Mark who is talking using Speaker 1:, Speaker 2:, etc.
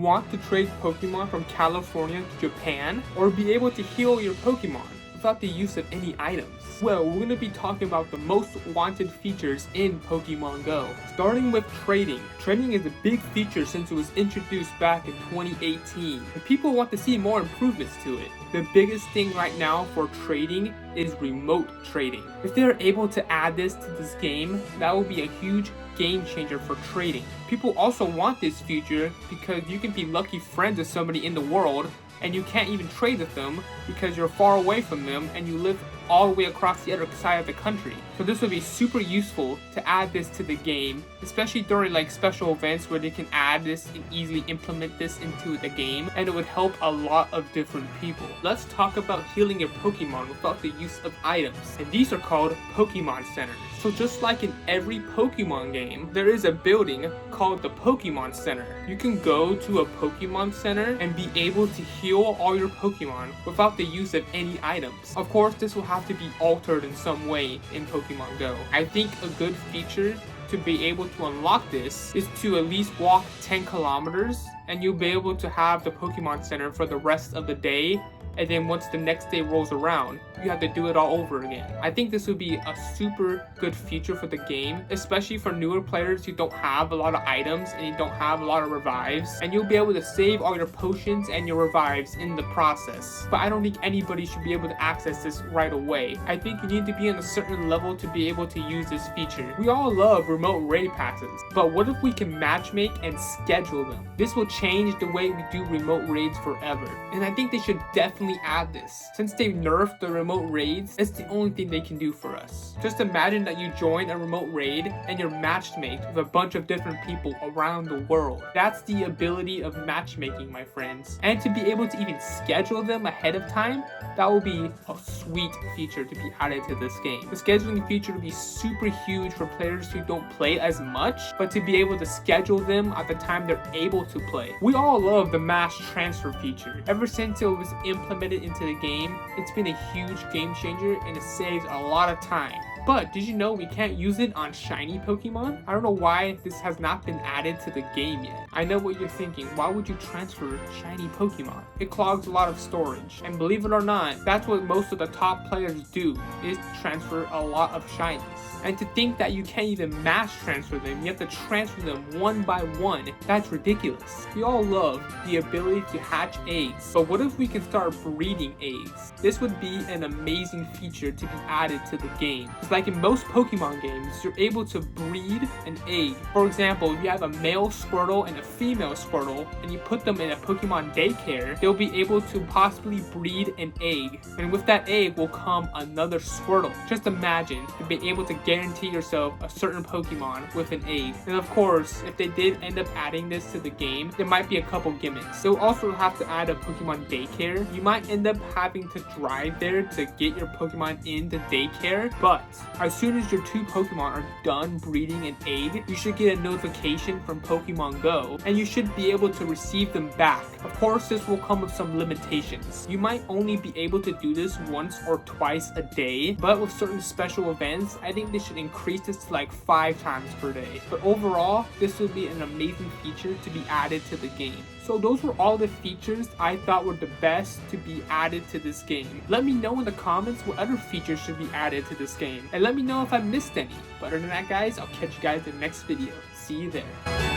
Speaker 1: Want to trade Pokemon from California to Japan, or be able to heal your Pokemon without the use of any items? Well, we're going to be talking about the most wanted features in Pokemon Go. Starting with trading. Trading is a big feature since it was introduced back in 2018, and people want to see more improvements to it. The biggest thing right now for trading is remote trading. If they're able to add this to this game, that will be a huge game changer for trading. People also want this feature because you can be lucky friends with somebody in the world and you can't even trade with them because you're far away from them and you live all the way across the other side of the country. So this would be super useful to add this to the game, especially during like special events where they can add this and easily implement this into the game, and it would help a lot of different people. Let's talk about healing your Pokemon without the use of items, and these are called Pokémon Centers. So just like in every Pokemon game, there is a building called the Pokémon Center. You can go to a Pokémon Center and be able to heal all your Pokemon without the use of any items. Of course, this will have to be altered in some way in Pokemon Go. I think a good feature to be able to unlock this is to at least walk 10 kilometers and you'll be able to have the Pokemon Center for the rest of the day. And then once the next day rolls around, you have to do it all over again. I think this would be a super good feature for the game, especially for newer players who don't have a lot of items and you don't have a lot of revives. And you'll be able to save all your potions and your revives in the process. But I don't think anybody should be able to access this right away. I think you need to be on a certain level to be able to use this feature. We all love remote raid passes, but what if we can matchmake and schedule them? This will change the way we do remote raids forever. And I think they should definitely add this. Since they nerfed the remote raids, it's the only thing they can do for us. Just imagine that you join a remote raid and you're matchmaked with a bunch of different people around the world. That's the ability of matchmaking, my friends. And to be able to even schedule them ahead of time, that will be a sweet feature to be added to this game. The scheduling feature will be super huge for players who don't play as much, but to be able to schedule them at the time they're able to play. We all love the mass transfer feature. Ever since it was implemented into the game, it's been a huge game changer and it saves a lot of time. But did you know we can't use it on shiny Pokemon? I don't know why this has not been added to the game yet. I know what you're thinking, why would you transfer shiny Pokemon? It clogs a lot of storage, and believe it or not, that's what most of the top players do, is transfer a lot of shinies. And to think that you can't even mass transfer them, you have to transfer them one by one, that's ridiculous. We all love the ability to hatch eggs, but what if we can start breeding eggs? This would be an amazing feature to be added to the game. It's like in most Pokemon games, you're able to breed an egg. For example, if you have a male Squirtle and a female Squirtle, and you put them in a Pokemon daycare, they'll be able to possibly breed an egg. And with that egg will come another Squirtle. Just imagine to be able to guarantee yourself a certain Pokemon with an egg. And of course, if they did end up adding this to the game, there might be a couple gimmicks. They'll also have to add a Pokemon daycare. You might end up having to drive there to get your Pokemon in the daycare, but as soon as your two Pokemon are done breeding an egg, you should get a notification from Pokemon Go, and you should be able to receive them back. Of course, this will come with some limitations. You might only be able to do this once or twice a day, but with certain special events, I think they should increase this to like 5 times per day. But overall, this would be an amazing feature to be added to the game. So those were all the features I thought were the best to be added to this game. Let me know in the comments what other features should be added to this game, and let me know if I missed any. But other than that, guys, I'll catch you guys in the next video. See you there.